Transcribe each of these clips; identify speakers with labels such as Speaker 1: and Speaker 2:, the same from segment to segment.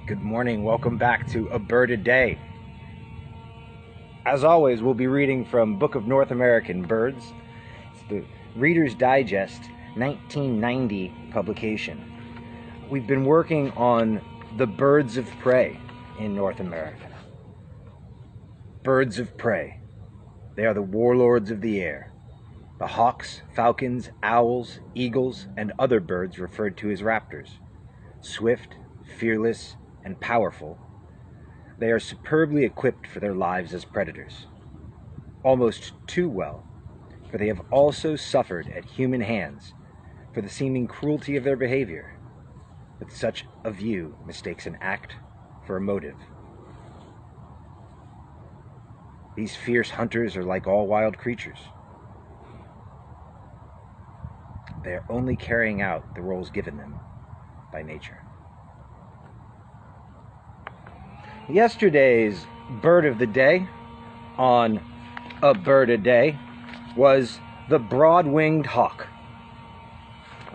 Speaker 1: Good morning. Welcome back to A Bird a Day. As always, we'll be reading from Book of North American Birds. It's the Reader's Digest 1990 publication. We've been working on the birds of prey in North America. Birds of prey. They are the warlords of the air. The hawks, falcons, owls, eagles, and other birds referred to as raptors. Swift, fearless, and powerful, they are superbly equipped for their lives as predators. Almost too well, for they have also suffered at human hands for the seeming cruelty of their behavior. But such a view mistakes an act for a motive. These fierce hunters are like all wild creatures. They are only carrying out the roles given them by nature. Yesterday's bird of the day on A Bird a Day was the broad-winged hawk.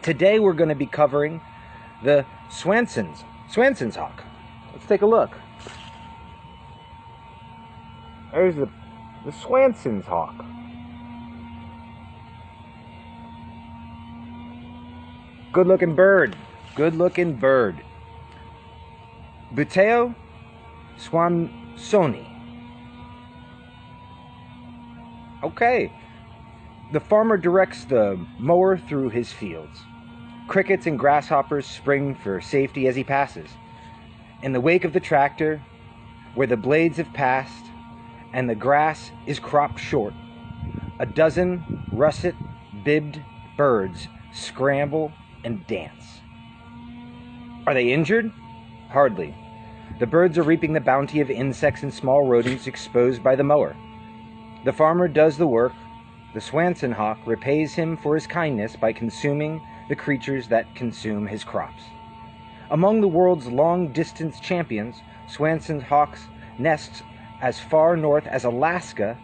Speaker 1: Today we're going to be covering the Swainson's hawk. Let's take a look. There's the Swainson's hawk. Good-looking bird. Good-looking bird. Buteo Swainsoni. Okay. The farmer directs the mower through his fields. Crickets and grasshoppers spring for safety as he passes. In the wake of the tractor, where the blades have passed and the grass is cropped short, a dozen russet-bibbed birds scramble and dance. Are they injured? Hardly. The birds are reaping the bounty of insects and small rodents exposed by the mower. The farmer does the work. The Swainson hawk repays him for his kindness by consuming the creatures that consume his crops. Among the world's long-distance champions, Swainson hawks nest as far north as Alaska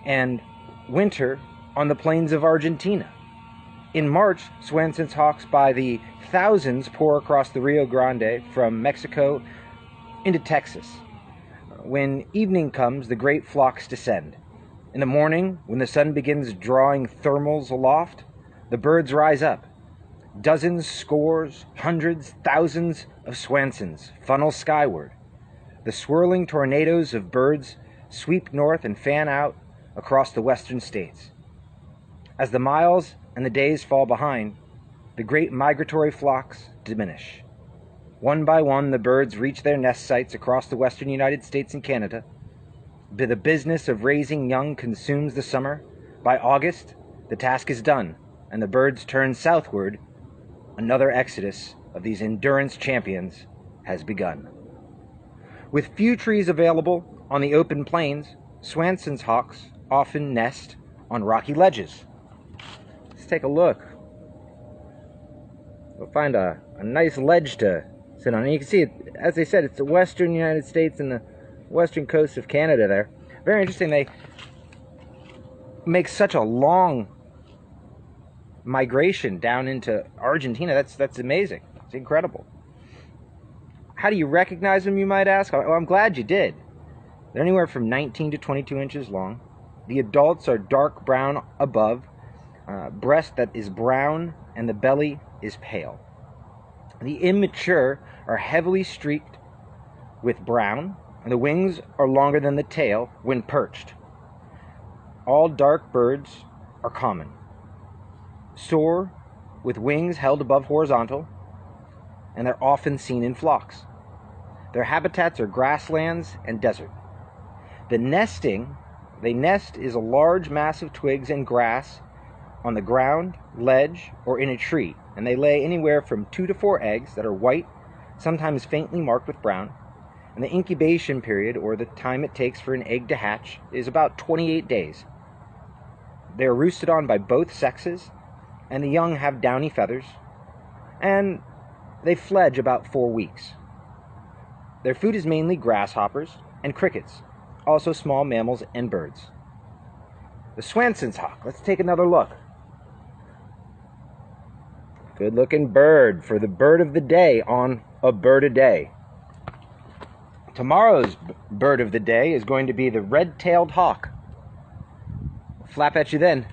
Speaker 1: and winter on the plains of Argentina. In March, Swainson's hawks by the thousands pour across the Rio Grande from Mexico into Texas. When evening comes, the great flocks descend. In the morning, when the sun begins drawing thermals aloft, the birds rise up. Dozens, scores, hundreds, thousands of Swainsons funnel skyward. The swirling tornadoes of birds sweep north and fan out across the western states. As the miles and the days fall behind, the great migratory flocks diminish. One by one, the birds reach their nest sites across the western United States and Canada. The business of raising young consumes the summer. By August, the task is done, and the birds turn southward. Another exodus of these endurance champions has begun. With few trees available on the open plains, Swainson's hawks often nest on rocky ledges. Let's take a look. We'll find a nice ledge to sit on. And you can see, as I said, it's the western United States and the western coast of Canada there. Very interesting. They make such a long migration down into Argentina. That's amazing. It's incredible. How do you recognize them, you might ask? Well, I'm glad you did. They're anywhere from 19 to 22 inches long. The adults are dark brown above, breast that is brown, and the belly is pale. The immature are heavily streaked with brown, and the wings are longer than the tail when perched. All dark birds are common. Soar, with wings held above horizontal, and they're often seen in flocks. Their habitats are grasslands and desert. They nest is a large mass of twigs and grass on the ground, ledge, or in a tree, and they lay anywhere from 2 to 4 eggs that are white, sometimes faintly marked with brown, and the incubation period, or the time it takes for an egg to hatch, is about 28 days. They are roosted on by both sexes, and the young have downy feathers, and they fledge about 4 weeks. Their food is mainly grasshoppers and crickets, also small mammals and birds. The Swainson's hawk. Let's take another look. Good looking bird for the bird of the day on A Bird a Day. Tomorrow's bird of the day is going to be the red-tailed hawk. Flap at you then.